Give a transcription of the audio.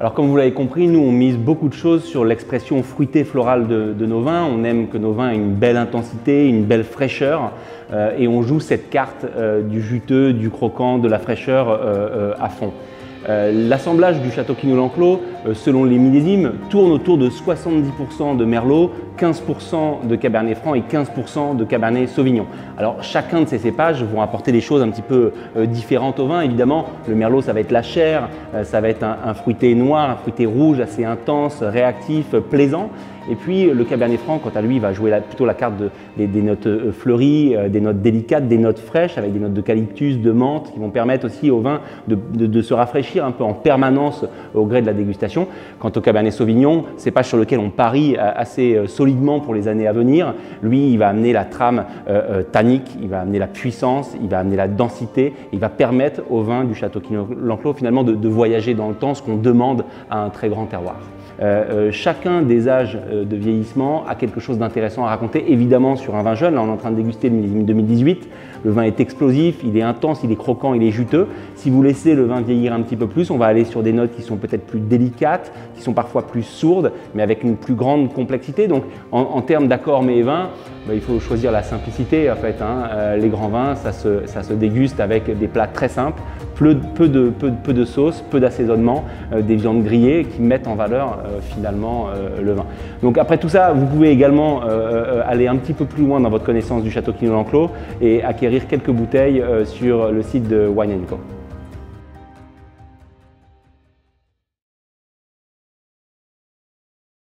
Alors comme vous l'avez compris, nous on mise beaucoup de choses sur l'expression fruitée florale de nos vins. On aime que nos vins aient une belle intensité, une belle fraîcheur et on joue cette carte du juteux, du croquant, de la fraîcheur à fond. L'assemblage du Château Quinault-l'Enclos, selon les millésimes, tourne autour de 70% de Merlot, 15% de Cabernet Franc et 15% de Cabernet Sauvignon. Alors chacun de ces cépages vont apporter des choses un petit peu différentes au vin. Évidemment, le Merlot, ça va être la chair, ça va être un fruité noir, un fruité rouge assez intense, réactif, plaisant. Et puis le Cabernet Franc, quant à lui, va jouer plutôt la carte des notes fleuries, des notes délicates, des notes fraîches avec des notes d'eucalyptus, de menthe qui vont permettre aussi au vin de se rafraîchir un peu en permanence au gré de la dégustation. Quant au Cabernet Sauvignon, cépage sur lequel on parie assez solidement pour les années à venir, lui, il va amener la trame tannique, il va amener la puissance, il va amener la densité, il va permettre au vin du Château Quinault-l'Enclos finalement de voyager dans le temps, ce qu'on demande à un très grand terroir. Chacun des âges de vieillissement a quelque chose d'intéressant à raconter, évidemment sur un vin jeune. Là on est en train de déguster le millésime 2018, le vin est explosif, il est intense, il est croquant, il est juteux. Si vous laissez le vin vieillir un petit peu plus, on va aller sur des notes qui sont peut-être plus délicates, qui sont parfois plus sourdes, mais avec une plus grande complexité. Donc en termes d'accords mets et vins, il faut choisir la simplicité en fait. Les grands vins, ça se déguste avec des plats très simples, peu de sauce, peu d'assaisonnement, des viandes grillées qui mettent en valeur finalement le vin. Donc après tout ça, vous pouvez également aller un petit peu plus loin dans votre connaissance du Château Quinault-l'Enclos et acquérir quelques bouteilles sur le site de Wine & Co.